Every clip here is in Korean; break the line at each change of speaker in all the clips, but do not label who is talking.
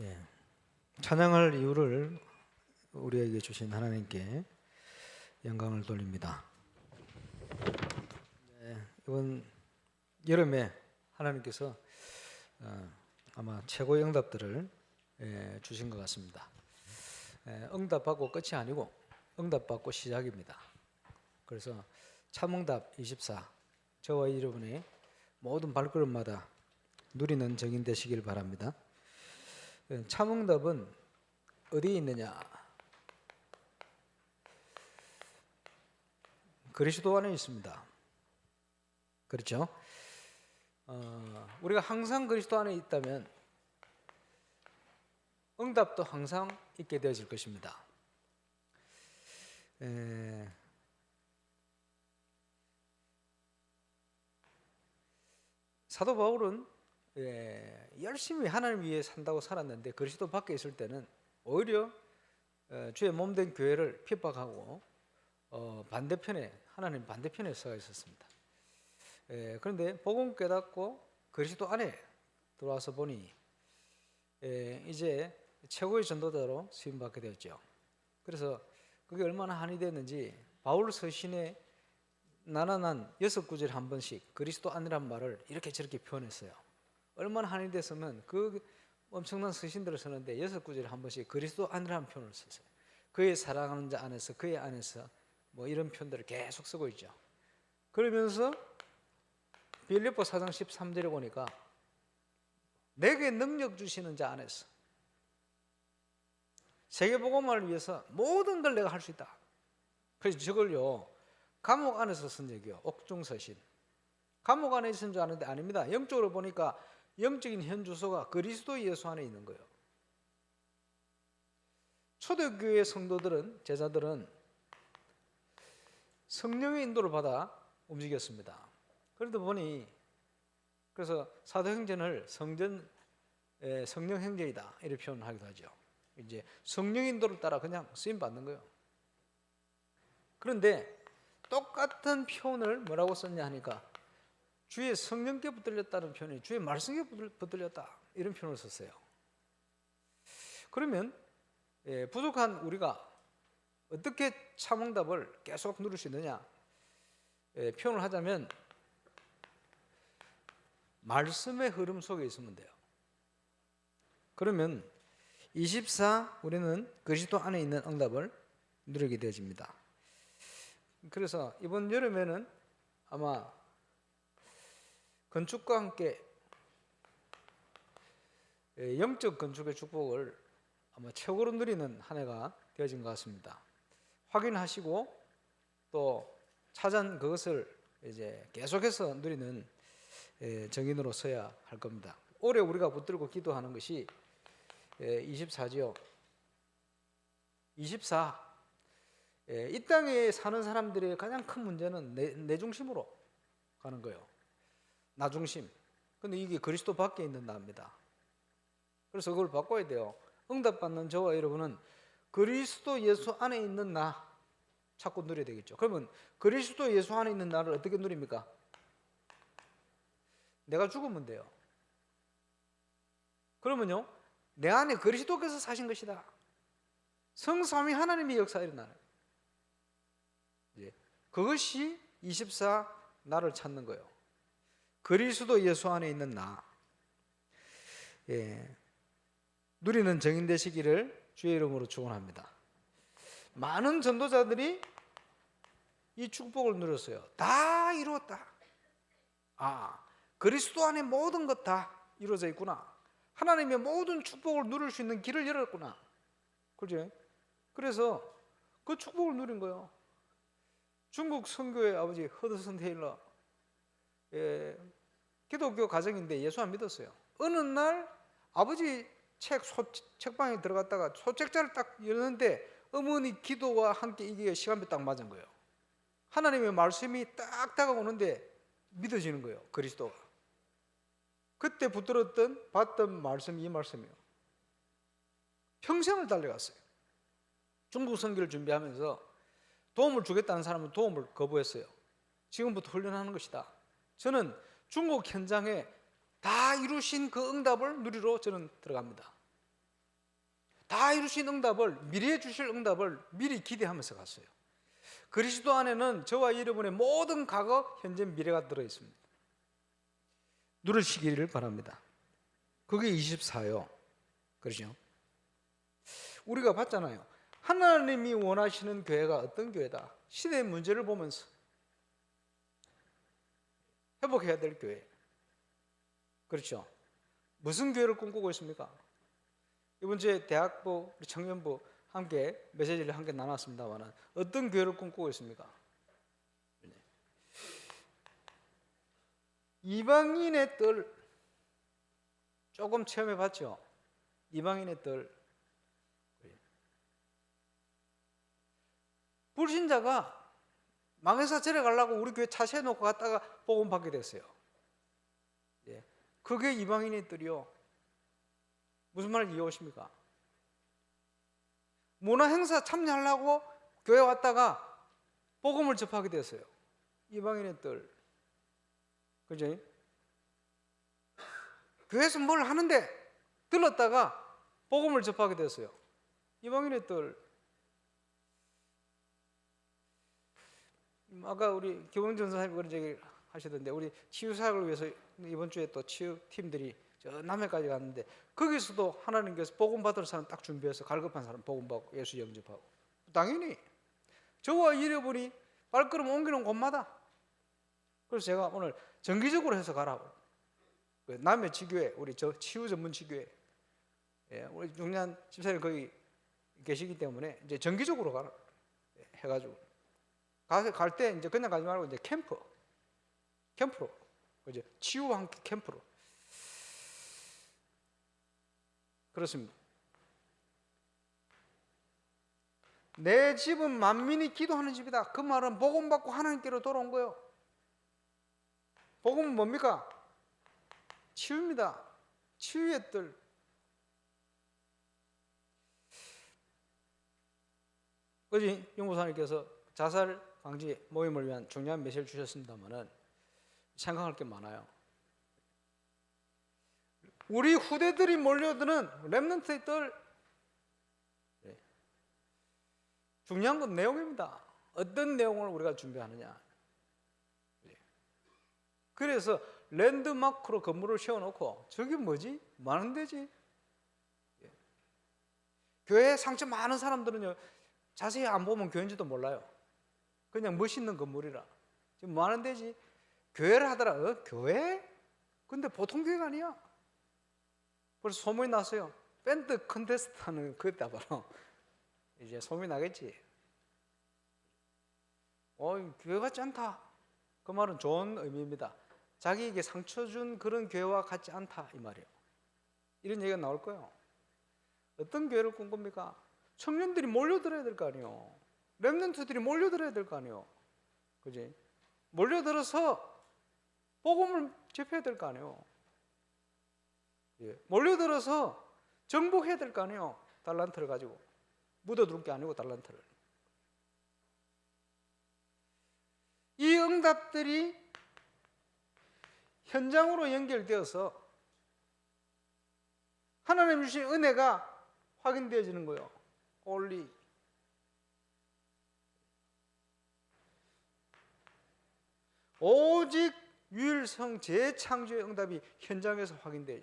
예, 찬양할 이유를 우리에게 주신 하나님께 영광을 돌립니다. 이번 여름에 하나님께서 아마 최고의 응답들을 주신 것 같습니다. 응답받고 끝이 아니고 응답받고 시작입니다. 그래서 참응답 24, 저와 여러분의 모든 발걸음마다 누리는 정인 되시길 바랍니다. 참응답은 어디에 있느냐? 그리스도 안에 있습니다. 그렇죠? 우리가 항상 그리스도 안에 있다면 응답도 항상 있게 되어질 것입니다. 사도 바울은 열심히 하나님 위해 산다고 살았는데 그리스도 밖에 있을 때는 오히려 주의 몸된 교회를 핍박하고 반대편에, 하나님 반대편에 서 있었습니다. 그런데 복음 깨닫고 그리스도 안에 들어와서 보니 이제 최고의 전도자로 수임받게 되었죠. 그래서 그게 얼마나 한이 됐는지 바울 서신에 나나난 6구절에 한 번씩 그리스도 안이란 말을 이렇게 저렇게 표현했어요. 얼마나 한이 됐으면 그 엄청난 서신들을 쓰는데 6구절에 한 번씩 그리스도 안이라는 표현을 썼어요. 그의 사랑하는 자 안에서, 그의 안에서, 뭐 이런 표현들을 계속 쓰고 있죠. 그러면서 빌립보 4장 13절에 보니까 내게 능력 주시는 자 안에서 세계복음화를 위해서 모든 걸 내가 할 수 있다. 그래서 저걸요 감옥 안에서 쓴 얘기요. 옥중서신. 감옥 안에 있는 줄 아는데 아닙니다. 영적으로 보니까 영적인 현주소가 그리스도 예수 안에 있는 거예요. 초대교회 성도들은, 제자들은 성령의 인도를 받아 움직였습니다. 그러다 보니 그래서 사도행전을 성령 행전이다 이렇게 표현하기도 하죠. 이제 성령 인도를 따라 그냥 쓰임 받는 거예요. 그런데 똑같은 표현을 뭐라고 썼냐 하니까 주의 성령께 붙들렸다는 표현이 주의 말씀에 붙들렸다 이런 표현을 썼어요. 그러면 부족한 우리가 어떻게 참응답을 계속 누릴 수 있느냐? 표현을 하자면 말씀의 흐름 속에 있으면 돼요. 그러면 24 우리는 그리스도 안에 있는 응답을 누리게 되어집니다. 그래서 이번 여름에는 아마 건축과 함께 영적 건축의 축복을 아마 최고로 누리는 한 해가 되어진 것 같습니다. 확인하시고 또 찾은 그것을 이제 계속해서 누리는 정인으로 서야 할 겁니다. 올해 우리가 붙들고 기도하는 것이 24지요. 24. 이 땅에 사는 사람들의 가장 큰 문제는 내 중심으로 가는 거예요. 나 중심. 근데 이게 그리스도 밖에 있는 나입니다. 그래서 그걸 바꿔야 돼요. 응답받는 저와 여러분은 그리스도 예수 안에 있는 나 자꾸 누려야 되겠죠. 그러면 그리스도 예수 안에 있는 나를 어떻게 누립니까? 내가 죽으면 돼요. 그러면요, 내 안에 그리스도께서 사신 것이다. 성삼위 하나님의 역사가 일어나는 그것이 24 나를 찾는 거예요. 그리스도 예수 안에 있는 나. 누리는 정인 되시기를 주의 이름으로 축원합니다. 많은 전도자들이 이 축복을 누렸어요. 다 이루었다. 그리스도 안에 모든 것 다 이루어져 있구나. 하나님의 모든 축복을 누릴 수 있는 길을 열었구나. 그죠? 그래서 그 축복을 누린 거예요. 중국 선교의 아버지 허드슨 테일러, 기독교 가정인데 예수 안 믿었어요. 어느 날 아버지 책방에 들어갔다가 소책자를 딱 열었는데 어머니 기도와 함께 이게 시간표 딱 맞은 거예요. 하나님의 말씀이 딱 다가오는데 믿어지는 거예요. 그리스도가. 그때 붙들었던 봤던 말씀이 이 말씀이에요. 평생을 달려갔어요. 중국 선교를 준비하면서 도움을 주겠다는 사람은 도움을 거부했어요. 지금부터 훈련하는 것이다. 저는 중국 현장에 다 이루신 그 응답을 누리러 저는 들어갑니다. 다 이루신 응답을, 미래에 주실 응답을 미리 기대하면서 갔어요. 그리스도 안에는 저와 여러분의 모든 과거, 현재, 미래가 들어있습니다. 누르시기를 바랍니다. 그게 24요. 그렇죠? 우리가 봤잖아요. 하나님이 원하시는 교회가 어떤 교회다. 시대의 문제를 보면서 회복해야 될 교회. 그렇죠? 무슨 교회를 꿈꾸고 있습니까? 이번 주에 대학부, 우리 청년부 함께 메시지를 함께 나눴습니다만 어떤 교회를 꿈꾸고 있습니까? 이방인의 뜰 조금 체험해 봤죠? 이방인의 뜰. 불신자가 망해서 절에 가려고 우리 교회 차 세워놓고 갔다가 복음 받게 됐어요. 예. 그게 이방인의 뜰이요. 무슨 말인지 이해오십니까? 문화 행사 참여하려고 교회 왔다가 복음을 접하게 됐어요. 이방인의 뜰. 그죠? 교회에서 뭘 하는데 들렀다가 복음을 접하게 됐어요. 이방인의 뜰. 아까 우리 김원준 선생님 그런 얘기 하시던데 우리 치유사역을 위해서 이번 주에 또 치유팀들이 저 남해까지 갔는데 거기서도 하나님께서 복음 받을 사람 딱 준비해서 갈급한 사람 복음 받고 예수 영접하고 당연히 저와 여러분이 발걸음 옮기는 곳마다 그래서 제가 오늘 정기적으로 해서 가라고 남해 지교회 우리 저 치유 전문 지교회 우리 중년 집사님 거기 계시기 때문에 이제 정기적으로 가라 해가지고 갈 때 이제 그냥 가지 말고 이제 캠프로 이제 치유와 함께 캠프로 그렇습니다. 내 집은 만민이 기도하는 집이다. 그 말은 복음 받고 하나님께로 돌아온 거예요. 복음은 뭡니까? 치유입니다. 치유의 뜰. 그지 용보사님께서 자살 방지 모임을 위한 중요한 메시지를 주셨습니다만은 생각할 게 많아요. 우리 후대들이 몰려드는 렘넌트의 뜰 중요한 건 내용입니다. 어떤 내용을 우리가 준비하느냐. 그래서 랜드마크로 건물을 세워놓고 저게 뭐지? 뭐 하는 데지? 교회에 상처 많은 사람들은요 자세히 안 보면 교회인지도 몰라요. 그냥 멋있는 건물이라 지금 뭐 하는 데지? 교회를 하더라. 교회? 근데 보통 교회가 아니야. 그래서 소문이 났어요. 밴드 컨테스트 하는 그때 바로 이제 소문이 나겠지. 교회 같지 않다. 그 말은 좋은 의미입니다. 자기에게 상처 준 그런 교회와 같지 않다 이 말이에요. 이런 얘기가 나올 거예요. 어떤 교회를 꿈꿉니까? 청년들이 몰려들어야 될 거 아니에요. 렘넌트들이 몰려들어야 될 거 아니에요. 그지? 몰려들어서 복음을 접해야 될 거 아니에요. 몰려들어서 정복해야 될 거 아니에요. 달란트를 가지고 묻어둘 게 아니고 달란트를. 이 응답들이 현장으로 연결되어서 하나님 주신 은혜가 확인되어지는 거예요. 올리. 오직 유일성 재창조의 응답이 현장에서 확인돼요.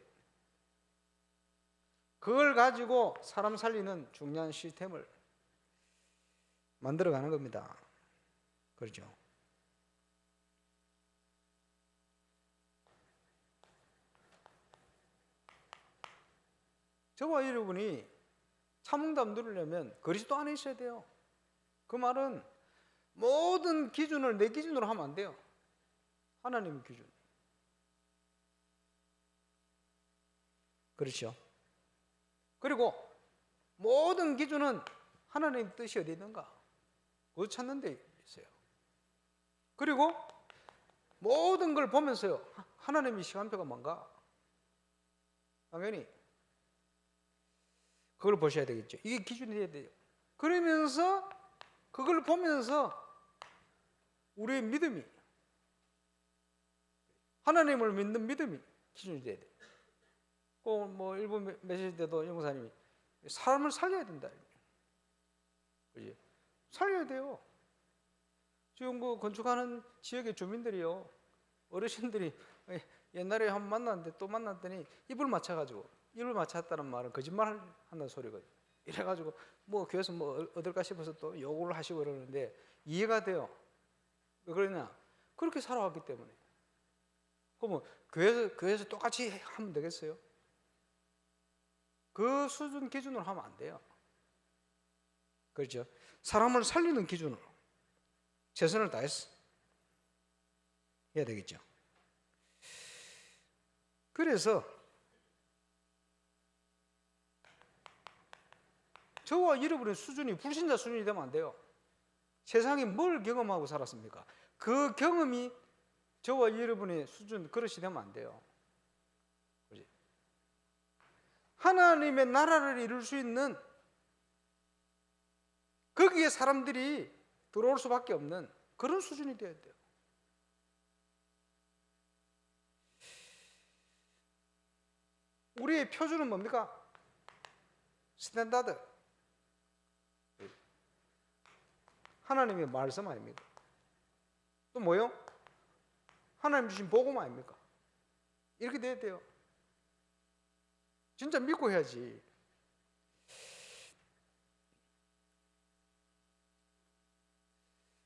그걸 가지고 사람 살리는 중요한 시스템을 만들어가는 겁니다. 그렇죠? 저와 여러분이 참응답 누리려면 그리스도 안에 있어야 돼요. 그 말은 모든 기준을 내 기준으로 하면 안 돼요. 하나님의 기준. 그렇죠? 그리고 모든 기준은 하나님의 뜻이 어디 있는가? 그거 찾는 데 있어요. 그리고 모든 걸 보면서요. 하나님의 시간표가 뭔가? 당연히 그걸 보셔야 되겠죠. 이게 기준이 돼야 돼요. 그러면서 그걸 보면서 우리의 믿음이 하나님을 믿는 믿음이 기준이 돼야 돼요. 뭐 일본 메시지 때도 영사님이 사람을 살려야 된다. 그지? 살려야 돼요. 지금 그 건축하는 지역의 주민들이요, 어르신들이 옛날에 한 번 만났는데 또 만났더니 입을 맞췄다는 말은 거짓말 한다는 소리거든요. 이래가지고 뭐 교회에서 뭐 어떨까 싶어서 또 요구를 하시고 그러는데 이해가 돼요. 왜 그러냐? 그렇게 살아왔기 때문에. 그러면 교회에서 똑같이 하면 되겠어요? 그 수준 기준으로 하면 안 돼요. 그렇죠? 사람을 살리는 기준으로 최선을 다해서 해야 되겠죠. 그래서 저와 여러분의 수준이 불신자 수준이 되면 안 돼요. 세상에 뭘 경험하고 살았습니까? 그 경험이 저와 여러분의 수준 그릇이 되면 안 돼요. 그렇지? 하나님의 나라를 이룰 수 있는, 거기에 사람들이 들어올 수밖에 없는 그런 수준이 되어야 돼요. 우리의 표준은 뭡니까? 스탠다드. 하나님의 말씀 아닙니까? 또 뭐요? 하나님 주신 복음 아닙니까? 이렇게 돼야 돼요. 진짜 믿고 해야지.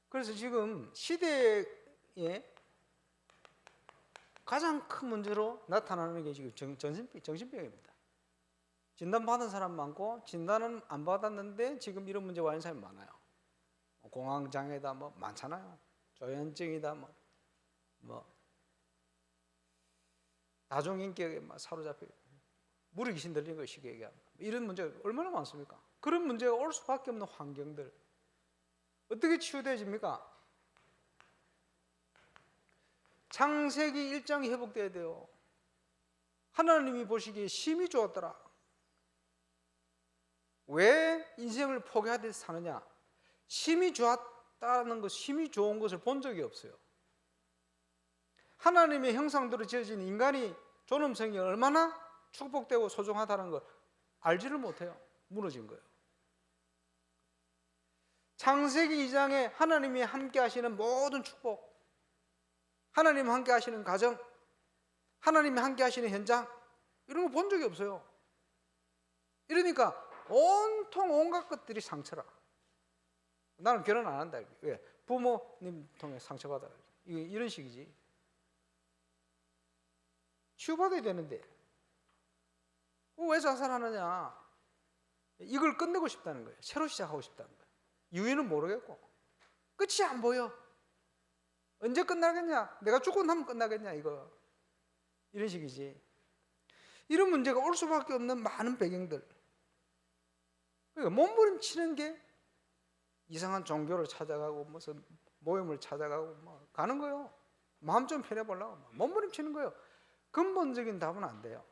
그래서 지금 시대에 가장 큰 문제로 나타나는 게 지금 정신병입니다. 진단받은 사람 많고 진단은 안 받았는데 지금 이런 문제 와 있는 사람이 많아요. 공황장애다 뭐 많잖아요. 조현증이다 뭐 다중인격에 막 사로잡혀 무리 귀신 들린 거 쉽게 얘기하면 이런 문제가 얼마나 많습니까? 그런 문제가 올 수밖에 없는 환경들 어떻게 치유되어집니까? 창세기 1장이 회복돼야 돼요. 하나님이 보시기에 심히 좋았더라. 왜 인생을 포기하듯 사느냐? 심히 좋았다는 것, 심히 좋은 것을 본 적이 없어요. 하나님의 형상대로 지어진 인간이 존엄성이 얼마나 축복되고 소중하다는 걸 알지를 못해요. 무너진 거예요. 창세기 2장에 하나님이 함께 하시는 모든 축복, 하나님 함께 하시는 가정, 하나님이 함께 하시는 현장, 이런 거 본 적이 없어요. 이러니까 온통 온갖 것들이 상처라. 나는 결혼 안 한다. 왜? 부모님 통해 상처받아. 이런 식이지. 치유받아야 되는데 왜 자살하느냐? 이걸 끝내고 싶다는 거예요. 새로 시작하고 싶다는 거예요. 이유는 모르겠고 끝이 안 보여. 언제 끝나겠냐? 내가 죽고 나면 끝나겠냐? 이런 식이지. 이런 문제가 올 수밖에 없는 많은 배경들. 그러니까 몸부림치는 게 이상한 종교를 찾아가고 무슨 모임을 찾아가고 뭐 가는 거예요. 마음 좀 편해보려고 몸부림치는 거예요. 근본적인 답은 안 돼요.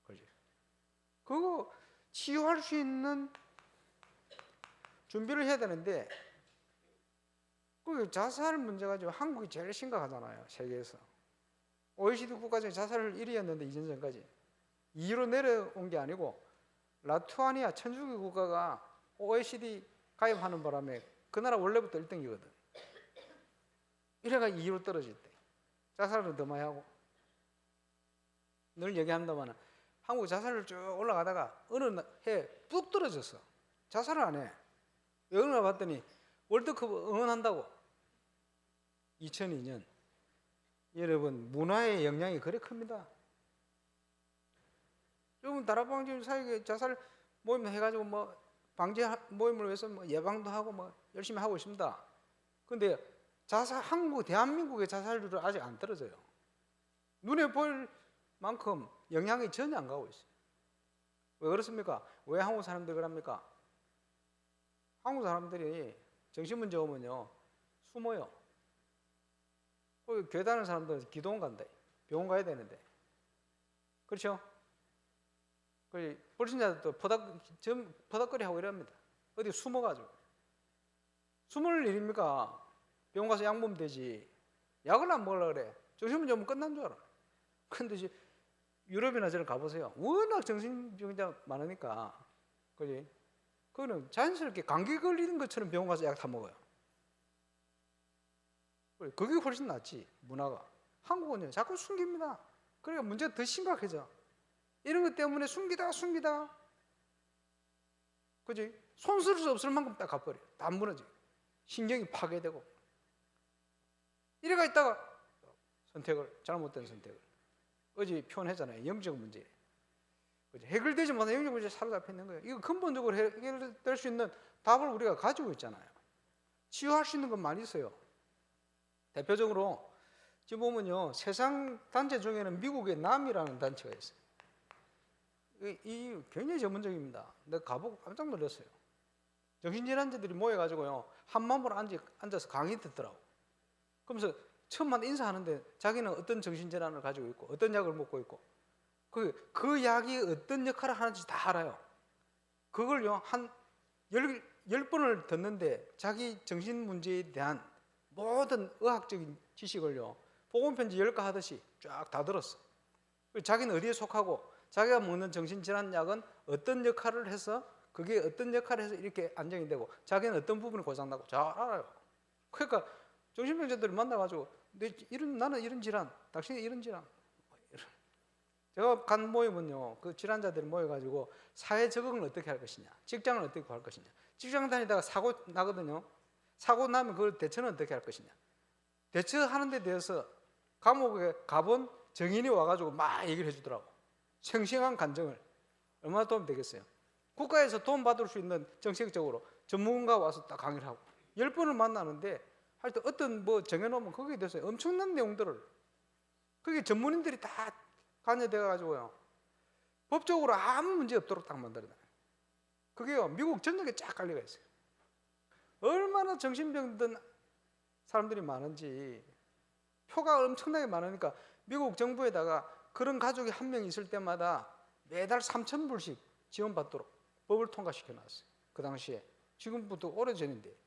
그렇지? 그거 치유할 수 있는 준비를 해야 되는데 그 자살 문제가 지금 한국이 제일 심각하잖아요. 세계에서. OECD 국가 중에 자살을 1위였는데 2년 전까지 2위로 내려온 게 아니고 라투아니아 천주교 국가가 OECD 가입하는 바람에 그 나라 원래부터 1등이거든. 이래가 2위로 떨어질 때 자살을 더 많이 하고 늘 얘기한다만 한국 자살을 쭉 올라가다가 어느 해에 뚝 떨어졌어. 자살을 안 해. 왜 그러나 봤더니 월드컵 응원한다고. 2002년. 여러분 문화의 영향이 그래 큽니다. 여러분 다락방 사회에 자살 모임 해가지고 뭐 방지 모임을 위해서 뭐 예방도 하고 뭐 열심히 하고 있습니다. 그런데 대한민국의 자살률은 아직 안 떨어져요. 눈에 보일 만큼 영향이 전혀 안 가고 있어요. 왜 그렇습니까? 왜 한국 사람들이 그럽니까? 한국 사람들이 정신문제 오면요 숨어요. 교회 다니는 사람들은 기도원 간다. 병원 가야 되는데. 그렇죠? 불신자들도 퍼닥거리 하고 이럽니다. 어디 숨어가지고. 숨을 일입니까? 병원 가서 약 먹으면 되지. 약을 안 먹으려고 그래. 정신문제 오면 끝난 줄 알아. 근데 유럽이나 저런 가보세요. 워낙 정신병자 많으니까, 그지? 그거는 자연스럽게 감기 걸리는 것처럼 병원 가서 약 다 먹어요. 그게 훨씬 낫지, 문화가. 한국은요, 자꾸 숨깁니다. 그러니까 문제가 더 심각해져. 이런 것 때문에 숨기다, 그지? 손 쓸 수 없을 만큼 딱 갚아버려. 다 무너져. 신경이 파괴되고. 이래가 있다가 잘못된 선택을. 어제 표현했잖아요. 영적 문제. 그죠? 해결되지 못한 영적 문제에 사로잡혀 있는 거예요. 이거 근본적으로 해결될 수 있는 답을 우리가 가지고 있잖아요. 치유할 수 있는 건 많이 있어요. 대표적으로 지금 보면요, 세상 단체 중에는 미국의 남이라는 단체가 있어요. 이 굉장히 전문적입니다. 내가 가보고 깜짝 놀랐어요. 정신질환자들이 모여가지고요, 한 마음으로 앉아서 강의 듣더라고. 그러면서 처음만 인사하는데 자기는 어떤 정신질환을 가지고 있고 어떤 약을 먹고 있고 그 약이 어떤 역할을 하는지 다 알아요. 그걸요, 한 10번을 듣는데 자기 정신 문제에 대한 모든 의학적인 지식을요, 복음편지 10가 하듯이 쫙 다 들었어. 자기는 어디에 속하고 자기가 먹는 정신질환약은 어떤 역할을 해서 그게 어떤 역할을 해서 이렇게 안정이 되고 자기는 어떤 부분이 고장나고 잘 알아요. 그러니까 정신병자들을 만나가지고 나는 이런 질환, 당신이 이런 질환. 제가 간 모임은요, 그 질환자들이 모여가지고 사회 적응을 어떻게 할 것이냐, 직장을 어떻게 구할 것이냐, 직장 다니다가 사고 나거든요. 사고 나면 그걸 대처는 어떻게 할 것이냐, 대처하는 데 대해서 감옥에 가본 정인이 와가지고 막 얘기를 해주더라고. 생생한 간증을. 얼마나 도움이 되겠어요. 국가에서 도움 받을 수 있는 정책적으로 전문가 와서 딱 강의를 하고 10번을 만나는데 하여튼 어떤 뭐 정해놓으면 거기에 대해서 엄청난 내용들을, 그게 전문인들이 다 관여돼 가지고요, 법적으로 아무 문제 없도록 딱 만들어놔요. 그게요, 미국 전역에 쫙 깔려가 있어요. 얼마나 정신병 든 사람들이 많은지. 표가 엄청나게 많으니까 미국 정부에다가 그런 가족이 한 명 있을 때마다 매달 3,000불씩 지원받도록 법을 통과시켜 놨어요. 그 당시에. 지금부터 오래전인데.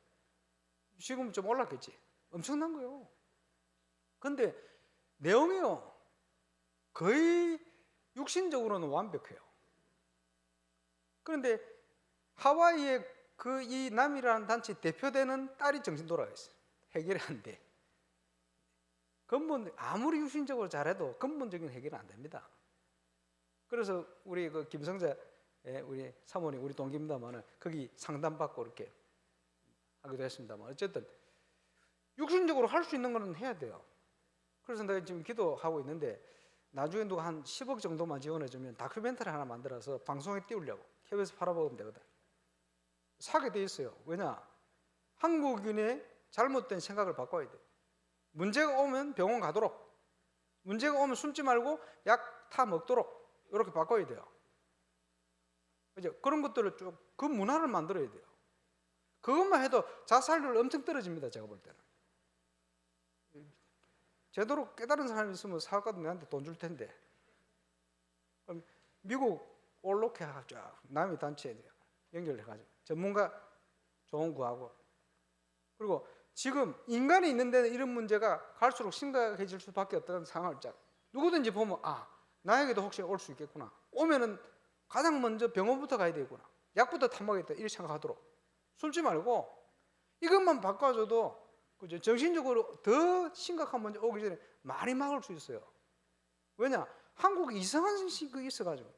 지금 좀 올랐겠지. 엄청난 거예요. 근데 내용이요, 거의 육신적으로는 완벽해요. 그런데 하와이의 이 남이라는 단체 대표되는 딸이 정신 돌아가 있어요. 해결이 안 돼. 아무리 육신적으로 잘해도 근본적인 해결은 안 됩니다. 그래서 우리 그 김성자 우리 사모님, 우리 동기입니다만은 거기 상담받고 이렇게 하기도 했습니다만, 어쨌든 육신적으로 할 수 있는 거는 해야 돼요. 그래서 내가 지금 기도하고 있는데 나중에 누가 한 10억 정도만 지원해주면 다큐멘터리 하나 만들어서 방송에 띄우려고. KBS 팔아먹으면 되거든. 사게 돼 있어요. 왜냐? 한국인의 잘못된 생각을 바꿔야 돼. 문제가 오면 병원 가도록, 문제가 오면 숨지 말고 약 타 먹도록 이렇게 바꿔야 돼요. 이제 그런 것들을 쭉, 그 문화를 만들어야 돼요. 그것만 해도 자살률 엄청 떨어집니다. 제가 볼 때는. 제대로 깨달은 사람이 있으면 사업가도 내한테 돈 줄 텐데. 그럼 미국 올로케 쫙 남이 단체에 연결해가지고 전문가 조언 구하고, 그리고 지금 인간이 있는 데는 이런 문제가 갈수록 심각해질 수밖에 없다는 상황을 쫙 누구든지 보면 나에게도 혹시 올 수 있겠구나. 오면은 가장 먼저 병원부터 가야 되겠구나. 약부터 타먹겠다. 이렇게 생각하도록. 숨지 말고 이것만 바꿔줘도 그죠? 정신적으로 더 심각한 문제 오기 전에 많이 막을 수 있어요. 왜냐? 한국에 이상한 식이 있어가지고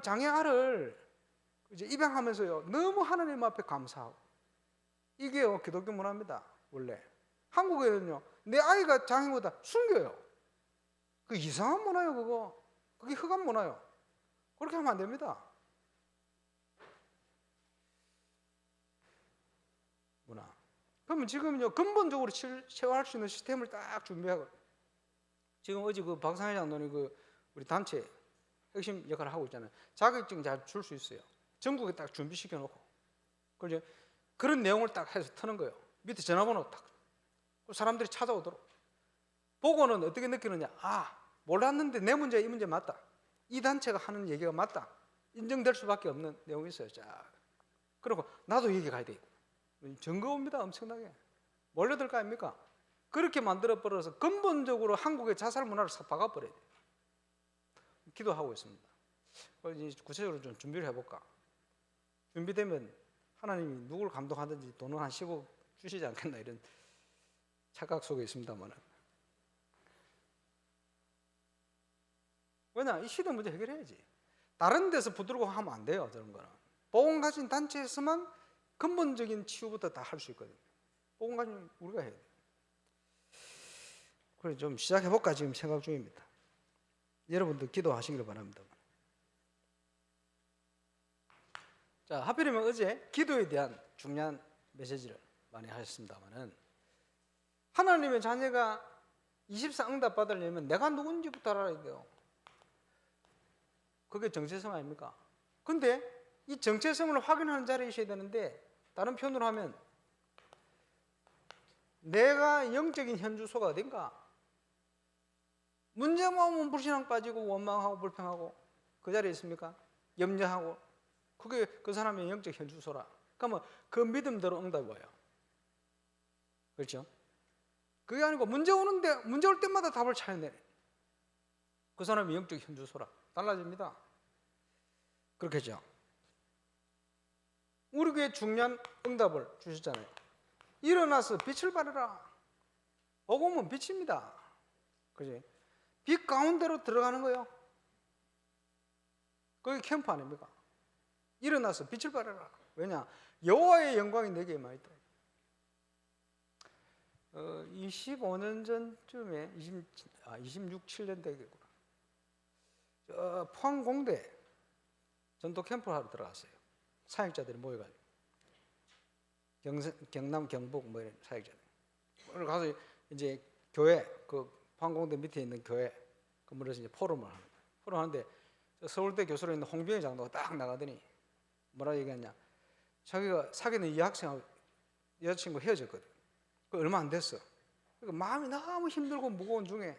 장애알을 이제 입양하면서요, 너무 하나님 앞에 감사하고. 이게요, 기독교 문화입니다. 원래 한국에는요, 내 아이가 장애보다 숨겨요. 그 이상한 문화예요. 그게 흑암 문화예요. 그렇게 하면 안 됩니다. 문화. 그러면 지금요, 근본적으로 체화할 수 있는 시스템을 딱 준비하고, 지금 어제 그 박상희 장로님 우리 단체 핵심 역할을 하고 있잖아요. 자격증 잘 줄 수 있어요. 전국에 딱 준비시켜 놓고, 그죠? 그런 내용을 딱 해서 트는 거예요. 밑에 전화번호 딱. 사람들이 찾아오도록. 보고는 어떻게 느끼느냐? 몰랐는데 내 문제, 이 문제 맞다. 이 단체가 하는 얘기가 맞다. 인정될 수밖에 없는 내용이 있어요. 자, 그리고 나도 얘기 가야 돼. 증거입니다. 엄청나게. 몰려들 거 아닙니까? 그렇게 만들어 버려서 근본적으로 한국의 자살 문화를 싹 박아버려야 돼요. 기도하고 있습니다. 이제 구체적으로 좀 준비를 해볼까? 준비되면 하나님이 누굴 감동하든지 돈은 한 10억 주시지 않겠나 이런 착각 속에 있습니다만, 왜냐? 이 시대 문제 해결해야지. 다른 데서 부들고 하면 안 돼요. 저런 거는 복음 가진 단체에서만 근본적인 치유부터 다 할 수 있거든요. 복음 가진 우리가 해야 돼요. 그래 좀 시작해볼까 지금 생각 중입니다. 여러분들 기도하시기를 바랍니다. 자, 하필이면 어제 기도에 대한 중요한 메시지를 많이 하셨습니다만은, 하나님의 자녀가 24 응답 받으려면 내가 누군지부터 알아야 돼요. 그게 정체성 아닙니까? 근데 이 정체성을 확인하는 자리에 있어야 되는데, 다른 표현으로 하면 내가 영적인 현주소가 어딘가? 문제가 오면 불신앙 빠지고 원망하고 불평하고 그 자리에 있습니까? 염려하고. 그게 그 사람의 영적 현주소라. 그러면 그 믿음대로 응답이 와요. 그렇죠? 그게 아니고 문제 올 때마다 답을 찾아내네. 그 사람의 영적 현주소라. 달라집니다. 그렇겠죠? 우리 교회 중요한 응답을 주셨잖아요. 일어나서 빛을 발해라. 복음은 빛입니다. 그지? 빛 가운데로 들어가는 거예요. 그게 캠프 아닙니까? 일어나서 빛을 발해라. 왜냐? 여호와의 영광이 내게 임하였다. 25년 전쯤에 26, 7년 되겠구나. 포항공대 전도 캠프를 하러 들어갔어요. 사역자들이 모여가지고 경남, 경북 뭐 이런 사역자들. 오늘 가서 이제 교회 그 포항공대 밑에 있는 교회 건물에서 이제 포럼을 하는 거예요. 포럼 하는데 서울대 교수로 있는 홍병희 장로가 딱 나가더니 뭐라 얘기했냐? 자기가 사귀는 이 학생하고 여자친구 헤어졌거든. 그 얼마 안 됐어. 그러니까 마음이 너무 힘들고 무거운 중에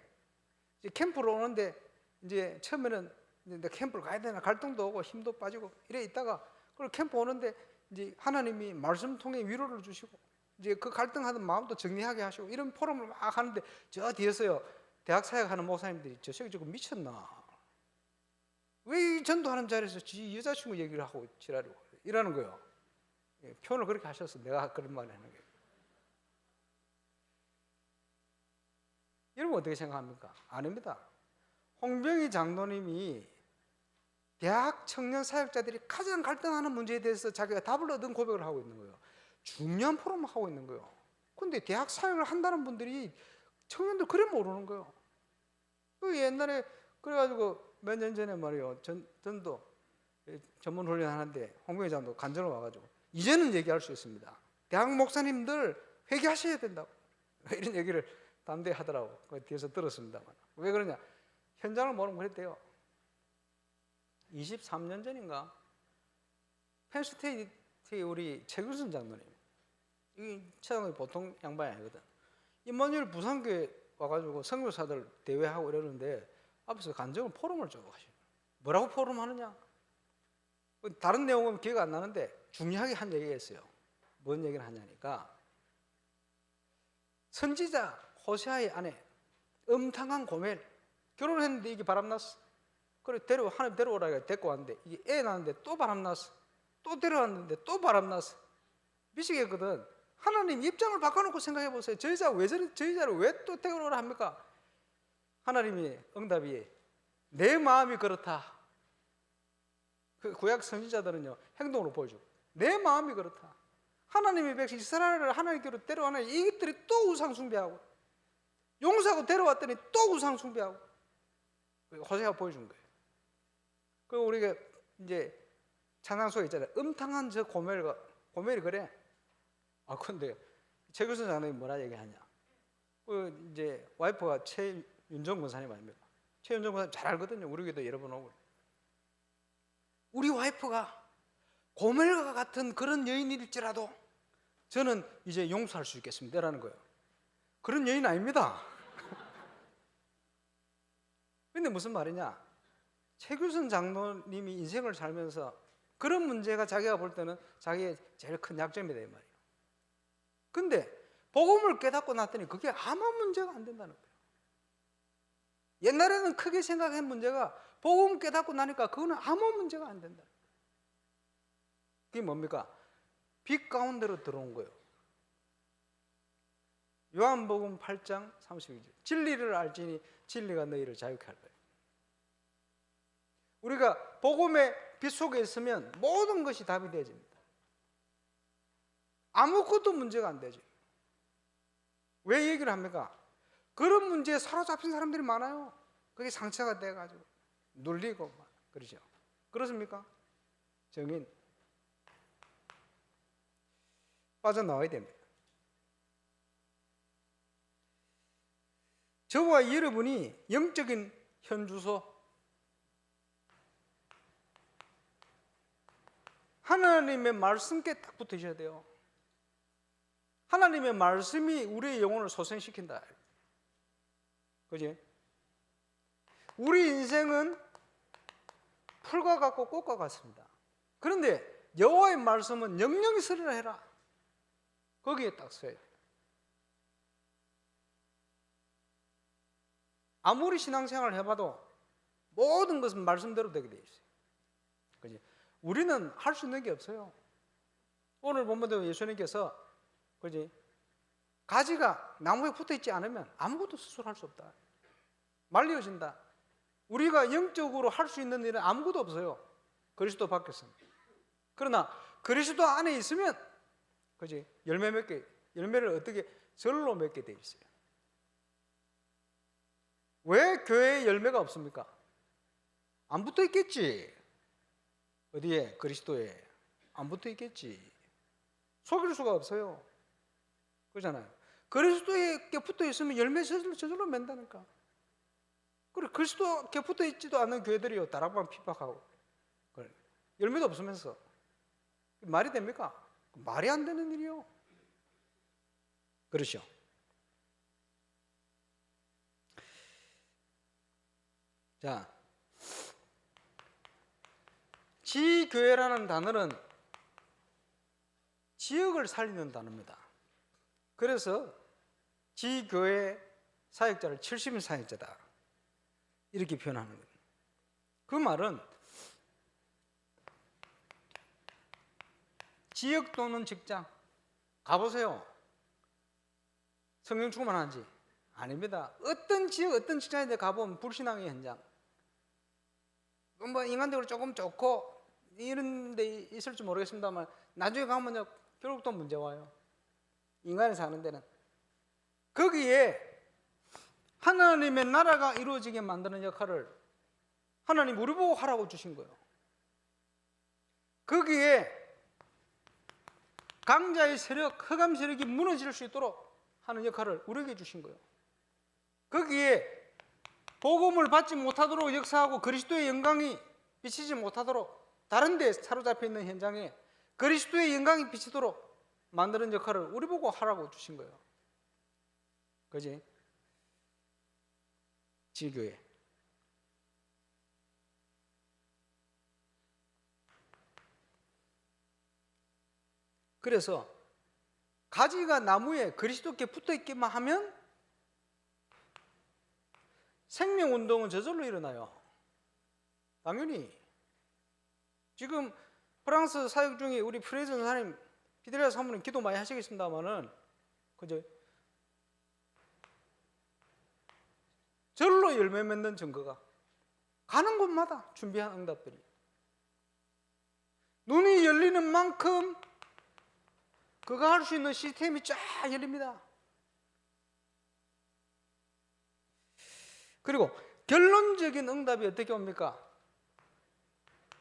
이제 캠프로 오는데, 이제 처음에는 이제 캠프를 가야 되나 갈등도 오고 힘도 빠지고 이래 있다가, 그리고 캠프 오는데 이제 하나님이 말씀 통해 위로를 주시고 이제 그 갈등하던 마음도 정리하게 하시고 이런 포럼을 막 하는데, 저 뒤에서요 대학 사역하는 목사님들이 저 새끼 저거 미쳤나? 왜 전도하는 자리에서 지 여자친구 얘기를 하고 지랄이고 이러는 거예요. 표현을 그렇게 하셔서 내가 그런 말을 하는 거예요. 여러분 어떻게 생각합니까? 아닙니다. 홍병희 장로님이 대학 청년 사역자들이 가장 갈등하는 문제에 대해서 자기가 답을 얻은 고백을 하고 있는 거예요. 중요한 포럼을 하고 있는 거예요. 근데 대학 사역을 한다는 분들이 청년들 그래 모르는 거예요. 그 옛날에 그래가지고 몇 년 전에 말이에요. 전도 전문 훈련 하는데 홍병희 장로 간증을 와가지고 이제는 얘기할 수 있습니다. 대학 목사님들 회개하셔야 된다고 이런 얘기를 담대히 하더라고. 그 뒤에서 들었습니다만. 왜 그러냐? 현장을 모르면 그랬대요. 23년 전인가 펜스테이트 우리 최규선 장로님, 이 체형이 보통 양반이 아니거든. 임마누엘 부산교회 와가지고 선교사들 대회하고 이러는데 앞에서 간증을 포럼을 쭉 하셔. 뭐라고 포럼하느냐? 다른 내용은 기억 안 나는데 중요하게 한 얘기가 있어요. 뭔 얘기를 하냐니까, 선지자 호세아의 아내 음탕한 고멜 결혼했는데 이게 바람났어. 그래 하나님 데려오라 데리고 왔는데 이게 애 낳았는데 또 바람났어. 또 데려왔는데 또 바람났어. 미치겠거든. 하나님 입장을 바꿔놓고 생각해 보세요. 저 여자를 왜 또 데려오라 합니까? 하나님이 응답이 내 마음이 그렇다. 그 구약 선지자들은요 행동으로 보여주고, 내 마음이 그렇다. 하나님의 백성 이스라엘을 하나님께로 데려와는 이것들이 또 우상 숭배하고, 용서하고 데려왔더니 또 우상 숭배하고, 호세아가 보여준 거예요. 그리고 우리가 이제 찬양소에 있잖아요. 음탕한 저 고멜이 그래. 근데 최규선 장로님이 뭐라 얘기하냐? 그 이제 와이프가 최윤정 권사님 아닙니까? 최윤정 권사님 잘 알거든요. 우리 교회도 여러 번 오고. 우리 와이프가 고멜과 같은 그런 여인일지라도 저는 이제 용서할 수 있겠습니다라는 거예요. 그런 여인 아닙니다. 근데 무슨 말이냐? 최규선 장로님이 인생을 살면서 그런 문제가 자기가 볼 때는 자기의 제일 큰 약점이다 이 말이에요. 근데 복음을 깨닫고 났더니 그게 아무 문제가 안 된다는 거예요. 옛날에는 크게 생각한 문제가 복음 깨닫고 나니까 그거는 아무 문제가 안 된다. 그게 뭡니까? 빛 가운데로 들어온 거예요. 요한복음 8장 32절. 진리를 알지니 진리가 너희를 자유케 할 거예요. 우리가 복음의 빛 속에 있으면 모든 것이 답이 되어집니다. 아무것도 문제가 안 되죠. 왜 얘기를 합니까? 그런 문제에 사로잡힌 사람들이 많아요. 그게 상처가 돼가지고 눌리고 막 그러죠. 그렇습니까? 정인 빠져나와야 됩니다. 저와 여러분이 영적인 현주소, 하나님의 말씀께 딱 붙으셔야 돼요. 하나님의 말씀이 우리의 영혼을 소생시킨다. 그지? 우리 인생은 풀과 같고 꽃과 같습니다. 그런데 여호와의 말씀은 영영이 서리라 해라. 거기에 딱 서야 돼요. 아무리 신앙생활을 해봐도 모든 것은 말씀대로 되게 돼 있어요. 그지? 우리는 할 수 있는 게 없어요. 오늘 본문도 예수님께서 그지? 가지가 나무에 붙어 있지 않으면 아무것도 스스로 할 수 없다. 말려진다. 우리가 영적으로 할 수 있는 일은 아무것도 없어요. 그리스도 밖에서는. 그러나 그리스도 안에 있으면 그지? 열매를 어떻게 절로 맺게 돼 있어요. 왜 교회에 열매가 없습니까? 안 붙어 있겠지. 어디에? 그리스도에 안 붙어 있겠지. 속일 수가 없어요. 그렇잖아요. 그리스도에 붙어 있으면 열매 저절로 맺는다니까. 그리고 그리스도에 붙어 있지도 않은 교회들이요, 다락방 핍박하고 열매도 없으면서 말이 됩니까? 말이 안 되는 일이요. 그렇죠. 자, 지교회라는 단어는 지역을 살리는 단어입니다. 그래서 지교회 사역자를 70인 사역자다 이렇게 표현하는 거예요. 그 말은 지역 또는 직장 가보세요. 성령 충만한지 아닙니다. 어떤 지역 어떤 직장에 가보면 불신앙의 현장, 뭐 인간적으로 조금 좋고 이런 데 있을지 모르겠습니다만 나중에 가면요 결국 또 문제 와요. 인간이 사는 데는. 거기에 하나님의 나라가 이루어지게 만드는 역할을 하나님 우리 보고 하라고 주신 거예요. 거기에 강자의 세력, 흑암 세력이 무너질 수 있도록 하는 역할을 우리에게 주신 거예요. 거기에 복음을 받지 못하도록 역사하고 그리스도의 영광이 비치지 못하도록 다른 데 사로잡혀 있는 현장에 그리스도의 영광이 비치도록 만드는 역할을 우리 보고 하라고 주신 거예요. 그지? 지교회. 그래서 가지가 나무에 그리스도께 붙어 있기만 하면 생명운동은 저절로 일어나요. 당연히. 지금 프랑스 사역 중에 우리 프레즈 선생님, 피델리아 사모님 기도 많이 하시겠습니다만은, 그죠? 절로 열매 맺는 증거가 가는 곳마다 준비한 응답들이. 눈이 열리는 만큼 그가 할 수 있는 시스템이 쫙 열립니다. 그리고 결론적인 응답이 어떻게 옵니까?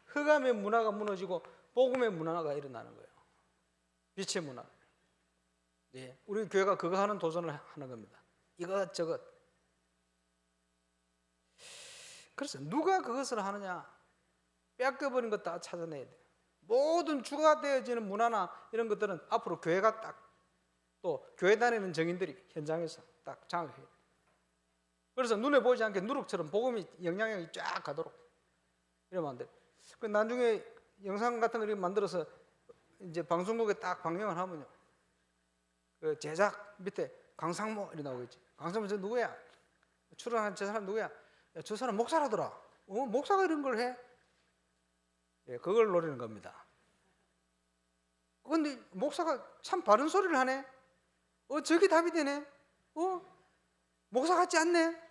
흑암의 문화가 무너지고 복음의 문화가 일어나는 거예요. 빛의 문화. 예, 우리 교회가 그거 하는 도전을 하는 겁니다. 이것저것. 그래서 누가 그것을 하느냐? 뺏겨버린 것 다 찾아내야 돼요. 모든 주가 되어지는 문화나 이런 것들은 앞으로 교회가 딱 또 교회 다니는 정인들이 현장에서 딱 장악해요. 그래서 눈에 보이지 않게 누룩처럼 복음이 영향력이 쫙 가도록 이러면 안 돼요. 그 나중에 영상 같은 거 만들어서 이제 방송국에 딱 방영을 하면요, 그 제작 밑에 강상모 이렇게 나오겠지. 강상모 저 누구야? 출연한 저 사람 누구야? 야, 저 사람 목사라더라. 목사가 이런 걸 해? 예, 그걸 노리는 겁니다. 그런데 목사가 참 바른 소리를 하네. 저기 답이 되네. 목사 같지 않네.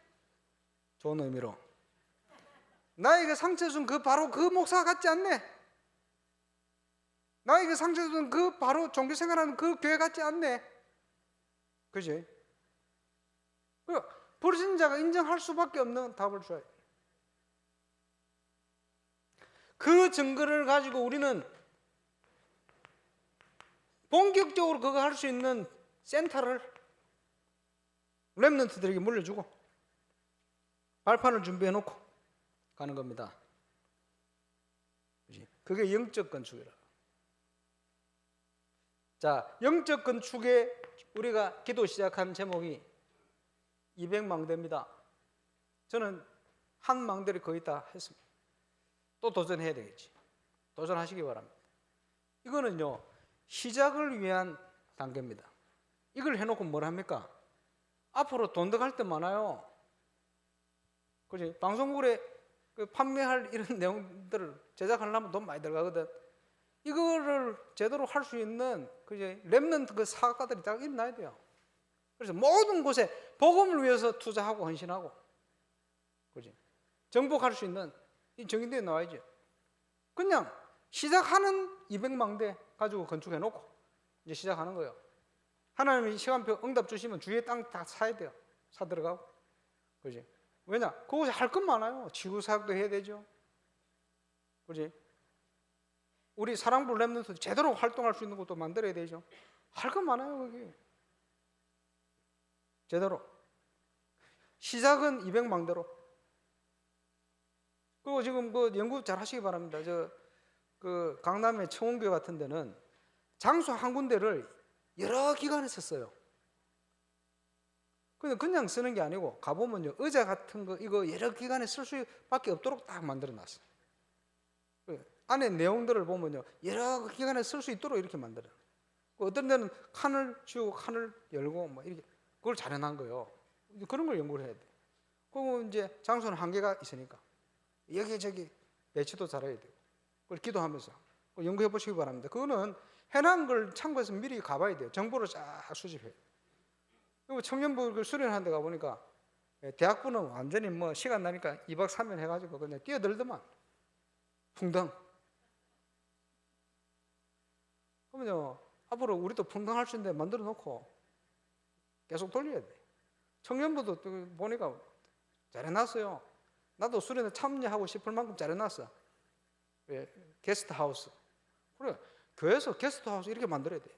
좋은 의미로 나에게 상처 준 그 바로 그 목사 같지 않네. 나에게 상처 준 그 바로 종교 생활하는 그 교회 같지 않네. 그지? 불신자가 인정할 수밖에 없는 답을 줘야 돼. 그 증거를 가지고 우리는 본격적으로 그거 할 수 있는 센터를 렘넌트들에게 물려주고 발판을 준비해 놓고 가는 겁니다. 그게 영적 건축이라. 자, 영적 건축에 우리가 기도 시작한 제목이 200망대입니다. 저는 한 망대를 거의 다 했습니다. 또 도전해야 되겠지. 도전하시기 바랍니다. 이거는요, 시작을 위한 단계입니다. 이걸 해놓고 뭘 합니까? 앞으로 돈 들어갈 때 많아요. 그지? 방송국에 판매할 이런 내용들을 제작하려면 돈 많이 들어가거든. 이거를 제대로 할 수 있는 그지? 렘넌트 그 사학가들이 딱 있나야 돼요. 그래서 모든 곳에 복음을 위해서 투자하고 헌신하고, 그지? 정복할 수 있는 이 정인대에 나와야죠. 그냥 시작하는 200망대 가지고 건축해놓고 이제 시작하는 거예요. 하나님이 시간표 응답 주시면 주위에 땅 다 사야 돼요. 사 들어가고, 그지? 왜냐? 그곳에 할 것 많아요. 지구사역도 해야 되죠. 그지? 우리 사랑부 렘넌트 제대로 활동할 수 있는 것도 만들어야 되죠. 할 것 많아요, 거기. 제대로. 시작은 200망대로. 그리고 지금 그 연구 잘 하시기 바랍니다. 그 강남의 청운교회 같은 데는 장소 한 군데를 여러 기관에 썼어요. 근데 그냥 쓰는 게 아니고 가보면요, 의자 같은 거 이거 여러 기관에 쓸 수밖에 없도록 딱 만들어 놨어요. 안에 내용들을 보면요, 여러 기관에 쓸 수 있도록 이렇게 만들어요. 어떤 데는 칸을 지우고 칸을 열고 뭐 이렇게 그걸 잘 해놓은 거예요. 그런 걸 연구를 해야 돼. 그리고 이제 장소는 한계가 있으니까 여기저기 배치도 잘해야 돼요. 그걸 기도하면서 연구해 보시기 바랍니다. 그거는 해놓은 걸 참고해서 미리 가봐야 돼요. 정보를 쫙 수집해요. 그리고 청년부 수련하는 데 가보니까 대학부는 완전히 뭐 시간 나니까 2박 3일 해가지고 그냥 뛰어들더만 풍덩. 그러면요, 앞으로 우리도 풍덩 할 수 있는 데 만들어 놓고 계속 돌려야 돼. 청년부도 보니까 잘해놨어요. 나도 수련회 참여하고 싶을 만큼 잘해놨어. 게스트하우스. 그래, 교회에서 게스트하우스 이렇게 만들어야 돼.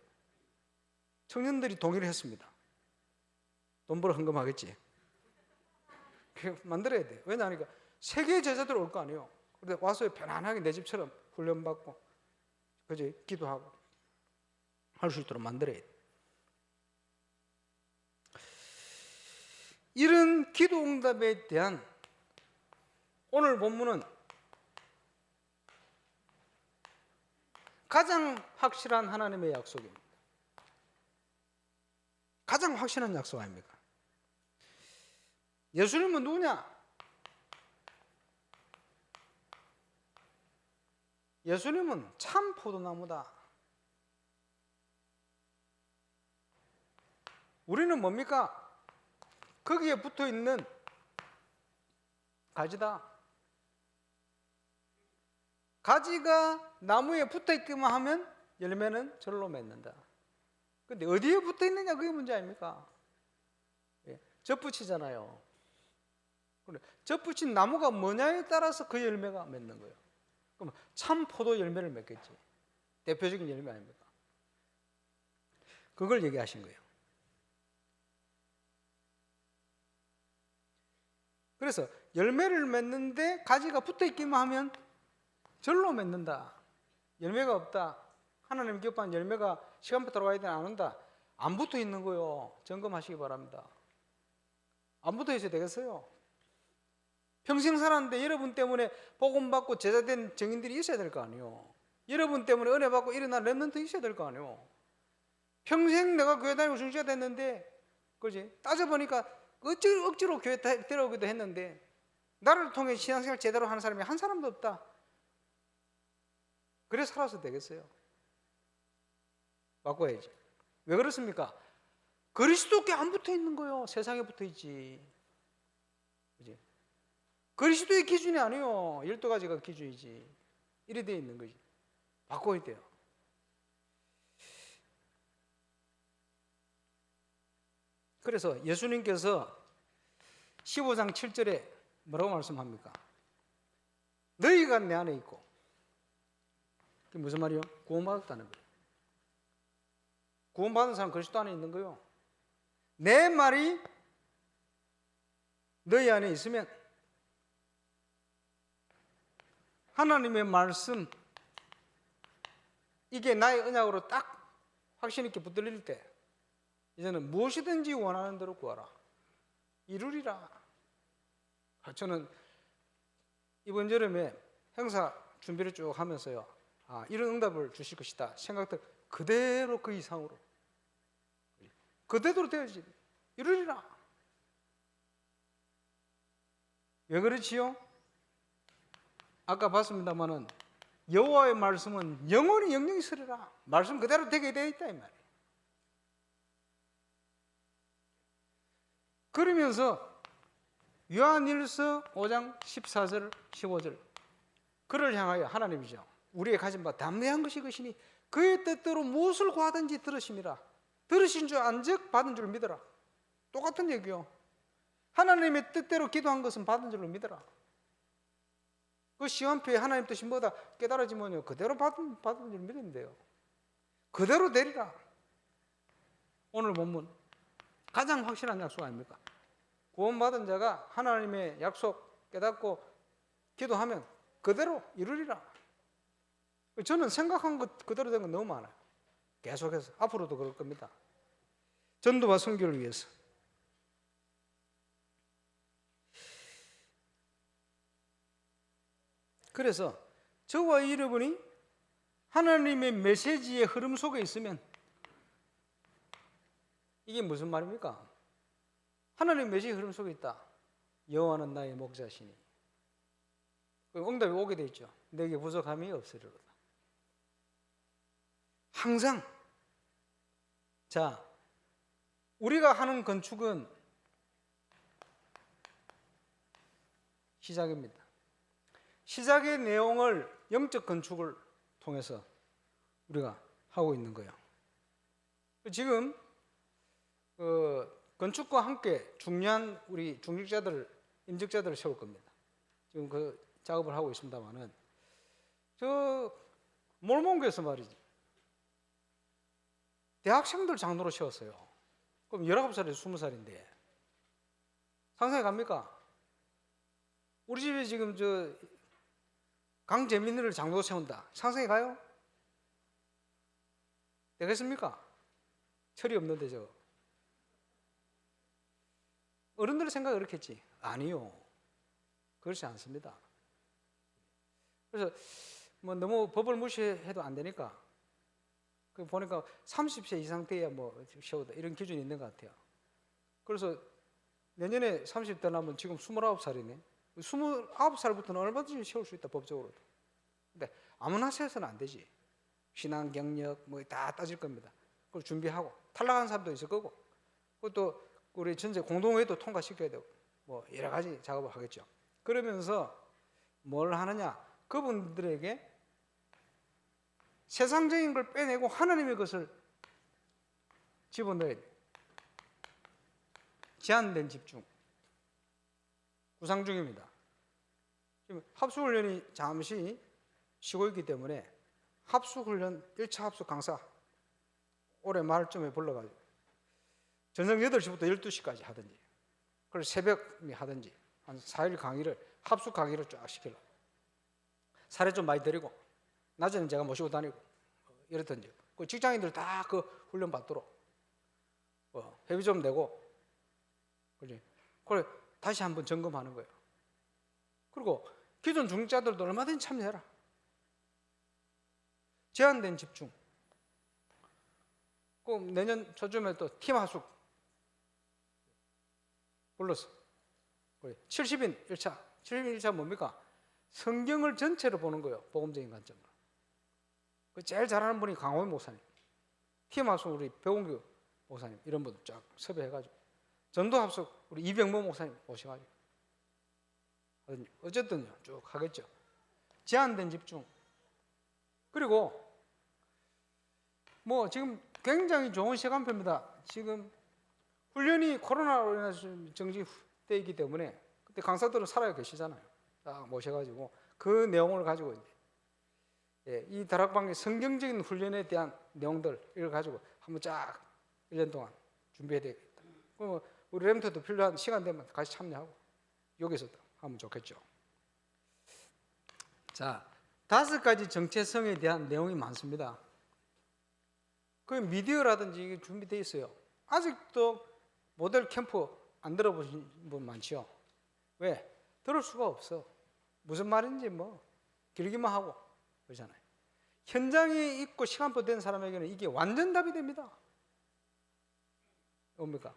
청년들이 동의를 했습니다. 돈 벌어 헌금하겠지. 만들어야 돼. 왜냐하니까 세계 제자들 올 거 아니에요. 근데 와서 편안하게 내 집처럼 훈련받고, 그지? 기도하고 할 수 있도록 만들어야 돼. 이런 기도 응답에 대한 오늘 본문은 가장 확실한 하나님의 약속입니다. 가장 확실한 약속 아닙니까? 예수님은 누구냐? 예수님은 참 포도나무다. 우리는 뭡니까? 거기에 붙어 있는 가지다. 가지가 나무에 붙어 있기만 하면 열매는 절로 맺는다. 근데 어디에 붙어 있느냐 그게 문제 아닙니까? 젖붙이잖아요. 젖붙인 나무가 뭐냐에 따라서 그 열매가 맺는 거예요. 그럼 참 포도 열매를 맺겠지. 대표적인 열매 아닙니까? 그걸 얘기하신 거예요. 그래서 열매를 맺는데 가지가 붙어 있기만 하면 절로 맺는다. 열매가 없다. 하나님 기업한 열매가 시간부터 들어가야 되나 안 온다. 안 붙어 있는 거요. 점검하시기 바랍니다. 안 붙어 있어야 되겠어요. 평생 살았는데 여러분 때문에 복음 받고 제자된 증인들이 있어야 될 거 아니에요. 여러분 때문에 은혜 받고 일어난 렘넌트 있어야 될 거 아니에요.
평생 내가 교회 다니고 중지가 됐는데, 그지? 따져보니까 억지로 교회 데려오기도 했는데 나를 통해 신앙생활 제대로 하는 사람이 한 사람도 없다. 그래 살아서 되겠어요? 바꿔야지. 왜 그렇습니까? 그리스도께 안 붙어 있는 거요. 세상에 붙어 있지. 그지? 그리스도의 기준이 아니요. 12가지가 기준이지. 이래 돼 있는 거지. 바꿔야 돼요. 그래서 예수님께서 15장 7절에 뭐라고 말씀합니까? 너희가 내 안에 있고, 그게 무슨 말이요? 구원받았다는 거예요. 구원받은 사람 그리스도 안에 있는 거요. 내 말이 너희 안에 있으면 하나님의 말씀, 이게 나의 언약으로 딱 확신 있게 붙들릴 때 이제는 무엇이든지 원하는 대로 구하라. 이루리라. 저는 이번 여름에 행사 준비를 쭉 하면서요, 이런 응답을 주실 것이다 생각들 그대로 그 이상으로 그대로 되어야지. 이루리라. 왜 그렇지요? 아까 봤습니다마는 여호와의 말씀은 영원히 영영히 서리라. 말씀 그대로 되게 되어 있다 이 말이에요. 그러면서 요한일서 5장 14절 15절 그를 향하여 하나님이죠, 우리의 가진 바 담대한 것이 것이니 그의 뜻대로 무엇을 구하든지 들으심이라. 들으신 줄 안즉 받은 줄 믿어라. 똑같은 얘기요. 하나님의 뜻대로 기도한 것은 받은 줄로 믿어라. 그 시험표에 하나님 뜻이 뭐다 깨달아지면요, 그대로 받은 줄 믿으면 돼요. 그대로 되리라. 오늘 본문 가장 확실한 약속 아닙니까? 구원받은 자가 하나님의 약속 깨닫고 기도하면 그대로 이루리라. 저는 생각한 것 그대로 된 건 너무 많아요. 계속해서 앞으로도 그럴 겁니다. 전도와 선교를 위해서. 그래서 저와 여러분이 하나님의 메시지의 흐름 속에 있으면 이게 무슨 말입니까? 하나님의 메시지의 흐름 속에 있다. 여호와는 나의 목자시니. 응답이 오게 돼 있죠. 내게 부족함이 없으리로다. 항상. 자, 우리가 하는 건축은 시작입니다. 시작의 내용을 영적 건축을 통해서 우리가 하고 있는 거예요. 지금 건축과 함께 중요한 우리 중직자들, 임직자들을 세울 겁니다. 지금 그 작업을 하고 있습니다만은 저 몰몬교에서 말이지 대학생들 장로로 세웠어요. 그럼 19살에서 20살인데 상상이 갑니까? 우리 집에 지금 저 강재민이를 장로로 세운다. 상상이 가요? 되겠습니까? 철이 없는데 저 어른들의 생각이 그렇겠지. 아니요, 그렇지 않습니다. 그래서 뭐 너무 법을 무시해도 안 되니까 그 보니까 30세 이상 돼야 뭐 세우다 이런 기준이 있는 것 같아요. 그래서 내년에 30대 나면 지금 29살이네. 29살부터는 얼마든지 세울 수 있다, 법적으로도. 근데 아무나 세워서는 안 되지. 신앙 경력 뭐 다 따질 겁니다. 그걸 준비하고 탈락한 사람도 있을 거고, 그것도 우리 전체 공동회의도 통과시켜야 되고 뭐 여러 가지 작업을 하겠죠. 그러면서 뭘 하느냐? 그분들에게 세상적인 걸 빼내고 하나님의 것을 집어넣어야 돼요. 제한된 집중. 구상 중입니다. 지금 합수훈련이 잠시 쉬고 있기 때문에 합수훈련 1차 합수 강사 올해 말쯤에 불러가지고 저녁 8시부터 12시까지 하든지, 그리고 새벽에 하든지 한 4일 강의를, 합수 강의를 쫙 시키려고. 사례 좀 많이 드리고 낮에는 제가 모시고 다니고 이렇든지, 그 직장인들 다 그 훈련 받도록 회비 좀 내고, 그래 다시 한번 점검하는 거예요. 그리고 기존 중직자들도 얼마든지 참여해라. 제한된 집중. 꼭 내년 초쯤에 또 팀하숙 불렀어. 70인 1차. 70인 1차 뭡니까? 성경을 전체로 보는 거예요. 복음적인 관점으로. 그 제일 잘하는 분이 강호인 목사님. 팀합숙 우리 배원규 목사님 이런 분들 쫙 섭외해가지고 전도합숙 우리 이병모 목사님 오셔가지고 어쨌든요 쭉 하겠죠. 제한된 집중. 그리고 뭐 지금 굉장히 좋은 시간표입니다. 지금 훈련이 코로나로 인해서 정지돼 있기 때문에 그때 강사들은 살아 계시잖아요. 딱 모셔가지고 그 내용을 가지고 이제 이 다락방의 성경적인 훈련에 대한 내용들 이걸 가지고 한번 쫙 1년 동안 준비해야 되겠다. 그럼 우리 렘터도 필요한 시간 되면 같이 참여하고 여기서 하면 좋겠죠. 자, 5가지 정체성에 대한 내용이 많습니다. 그 미디어라든지 이게 준비되어 있어요. 아직도 모델 캠프 안 들어보신 분 많죠? 왜? 들을 수가 없어. 무슨 말인지 뭐 길기만 하고 그러잖아요. 현장에 있고 시간표 된 사람에게는 이게 완전 답이 됩니다. 뭡니까?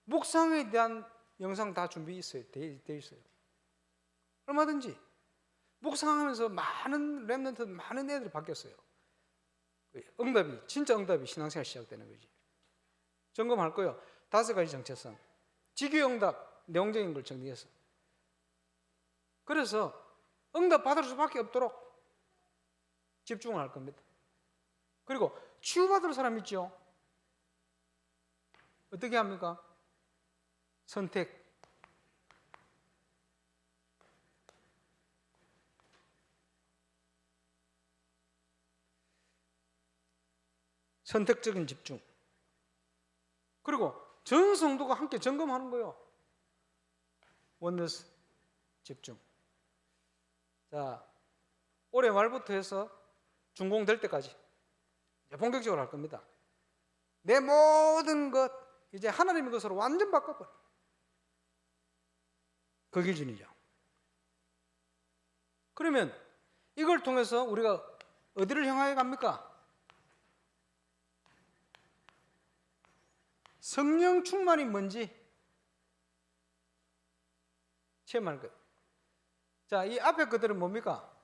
묵상에 대한 영상 다 준비 있어요. 돼 있어요. 얼마든지 묵상하면서 많은 렘넌트 많은 애들이 바뀌었어요. 응답이 진짜 응답이 신앙생활 시작되는 거지. 점검할 거예요. 5가지 정체성. 직위응답 내용적인 걸 정리해서. 그래서 응답 받을 수밖에 없도록 집중을 할 겁니다. 그리고 치유받을 사람 있죠? 어떻게 합니까? 선택. 선택적인 집중. 그리고 전 성도가 함께 점검하는 거예요. 원너스 집중. 자, 올해 말부터 해서 준공될 때까지 본격적으로 할 겁니다. 내 모든 것 이제 하나님의 것으로 완전 바꿔버려. 그 기준이죠. 그러면 이걸 통해서 우리가 어디를 향하여 갑니까? 성령 충만이 뭔지 체험할 거예요. 자, 이 앞에 것들은 뭡니까?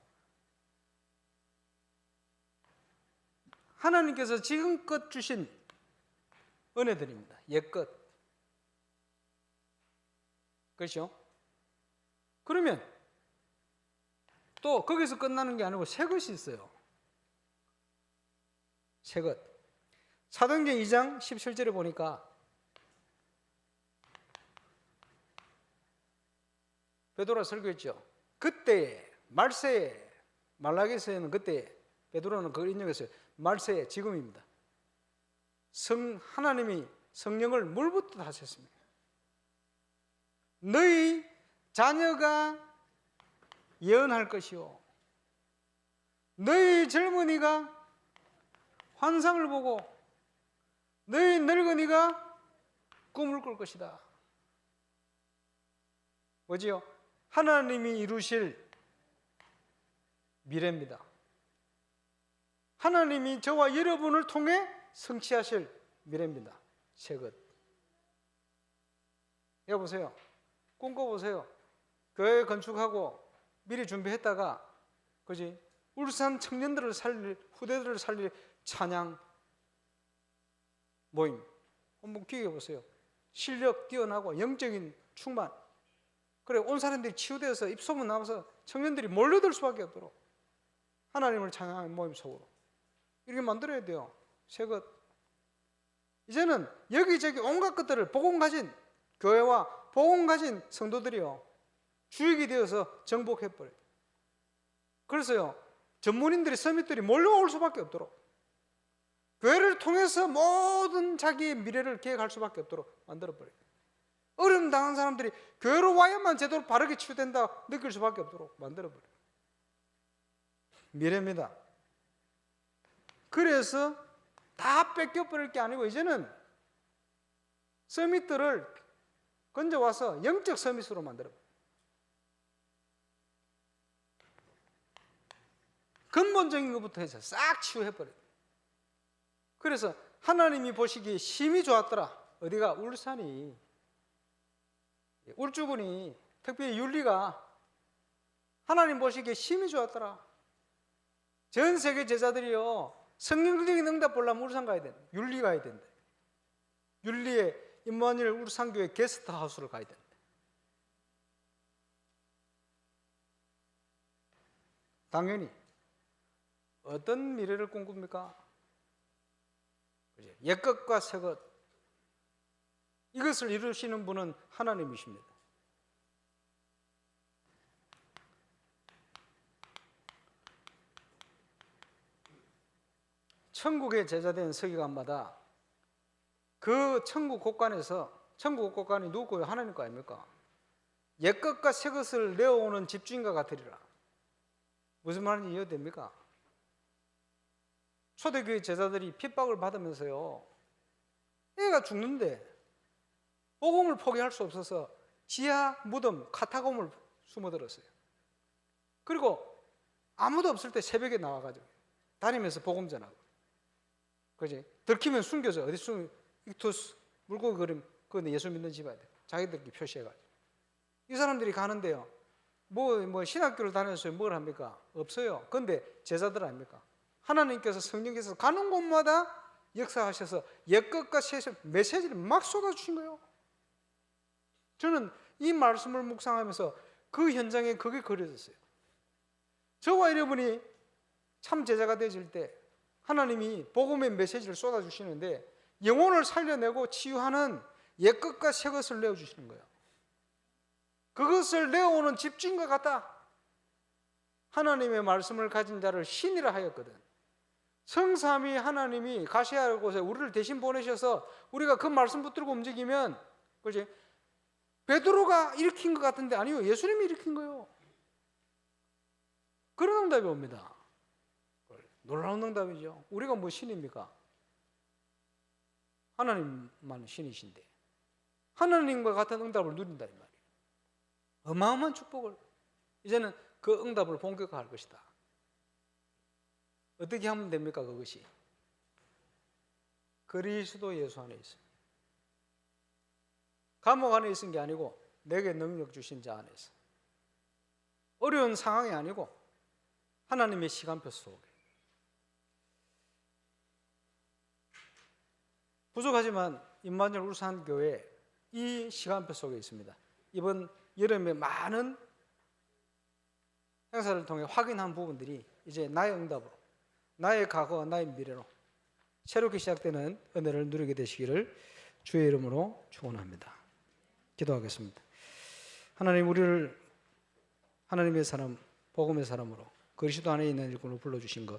하나님께서 지금껏 주신 은혜들입니다. 옛것. 그렇죠? 그러면 또 거기서 끝나는 게 아니고 새 것이 있어요. 새 것. 사도행전 2장 17절에 보니까 베드로가 설교했죠. 그때에 말세에 말라기서에는 그때 베드로는 그걸 인용했어요. 말세에 지금입니다. 하나님이 성령을 물부터 하셨습니다. 너희 자녀가 예언할 것이요 너희 젊은이가 환상을 보고 너희 늙은이가 꿈을 꿀 것이다. 뭐지요? 하나님이 이루실 미래입니다. 하나님이 저와 여러분을 통해 성취하실 미래입니다. 새 것. 여보세요. 꿈꿔보세요. 교회 건축하고 미리 준비했다가 그지? 울산 청년들을 살릴 후대들을 살릴 찬양 모임 한번 기억해 보세요. 실력 뛰어나고 영적인 충만. 그래 온 사람들이 치유되어서 입소문 나와서 청년들이 몰려들 수밖에 없도록 하나님을 찬양하는 모임 속으로 이렇게 만들어야 돼요. 새 것. 이제는 여기저기 온갖 것들을 복음 가진 교회와 복음 가진 성도들이요 주역이 되어서 정복해버려요. 그래서요 전문인들이 서밋들이 몰려올 수밖에 없도록 교회를 통해서 모든 자기의 미래를 계획할 수밖에 없도록 만들어버려요. 어려움 당한 사람들이 교회로 와야만 제대로 바르게 치유된다 느낄 수밖에 없도록 만들어버려요. 미래입니다. 그래서 다 뺏겨버릴 게 아니고 이제는 서밋들을 건져와서 영적 서밋으로 만들어버려요. 근본적인 것부터 해서 싹 치유해버려요. 그래서 하나님이 보시기에 심히 좋았더라. 어디가? 울산이, 울주군이, 특별히 윤리가 하나님 보시기에 심히 좋았더라. 전 세계 제자들이요, 성경적인 응답 보려면 울산 가야 된다. 윤리 가야 된다. 윤리의 임마누엘 울산교회 게스트하우스를 가야 된다. 당연히 어떤 미래를 꿈꿉니까? 옛것과 새것, 이것을 이루시는 분은 하나님이십니다. 천국의 제자된 서기관마다 그 천국 곳간에서, 천국 곳간이 누구예요? 하나님 거 아닙니까? 옛것과 새것을 내어오는 집주인과 같으리라. 무슨 말인지 이해됩니까? 초대교회 제자들이 핍박을 받으면서요, 애가 죽는데 복음을 포기할 수 없어서 지하 무덤 카타콤을 숨어들었어요. 그리고 아무도 없을 때 새벽에 나와가지고 다니면서 복음 전하고, 그지? 들키면 숨겨져. 어디 숨? 익투스 물고기 그림, 그건 예수 믿는 집안에 자기들끼리 표시해가지고 이 사람들이 가는데요, 뭐 신학교를 다녔어요. 뭘 합니까? 없어요. 근데 제자들 아닙니까? 하나님께서 성령께서 가는 곳마다 역사하셔서 옛것과 새것 메시지를 막 쏟아주신 거예요. 저는 이 말씀을 묵상하면서 그 현장에 그게 그려졌어요. 저와 여러분이 참 제자가 되실 때 하나님이 복음의 메시지를 쏟아주시는데 영혼을 살려내고 치유하는 옛것과 새것을 내어주시는 거예요. 그것을 내어오는 집주인과 같다. 하나님의 말씀을 가진 자를 신이라 하였거든. 성삼위 하나님이 가시아 곳에 우리를 대신 보내셔서 우리가 그 말씀 붙들고 움직이면, 그렇지? 베드로가 일으킨 것 같은데 아니요, 예수님이 일으킨 거예요. 그런 응답이 옵니다. 놀라운 응답이죠. 우리가 뭐 신입니까? 하나님만 신이신데 하나님과 같은 응답을 누린다 이 말이에요. 어마어마한 축복을, 이제는 그 응답을 본격화할 것이다. 어떻게 하면 됩니까? 그것이 그리스도 예수 안에 있습니다. 감옥 안에 있은 게 아니고 내게 능력 주신 자 안에서, 어려운 상황이 아니고 하나님의 시간표 속에. 부족하지만 임마누엘 울산교회 이 시간표 속에 있습니다. 이번 여름에 많은 행사를 통해 확인한 부분들이 이제 나의 응답으로, 나의 과거, 나의 미래로 새롭게 시작되는 은혜를 누리게 되시기를 주의 이름으로 축원합니다. 기도하겠습니다. 하나님, 우리를 하나님의 사람, 복음의 사람으로 그리스도 안에 있는 일꾼으로 불러주신 것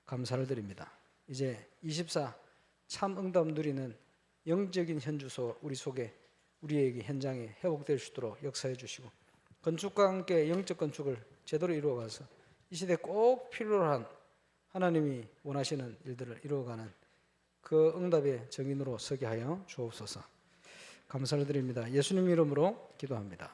감사를 드립니다. 이제 24 참 응답 누리는 영적인 현주소 우리 속에, 우리에게 현장에 회복될 수 있도록 역사해 주시고, 건축과 함께 영적 건축을 제대로 이루어가서 이 시대에 꼭 필요한 하나님이 원하시는 일들을 이루어가는 그 응답의 정인으로 서게 하여 주옵소서. 감사를 드립니다. 예수님 이름으로 기도합니다.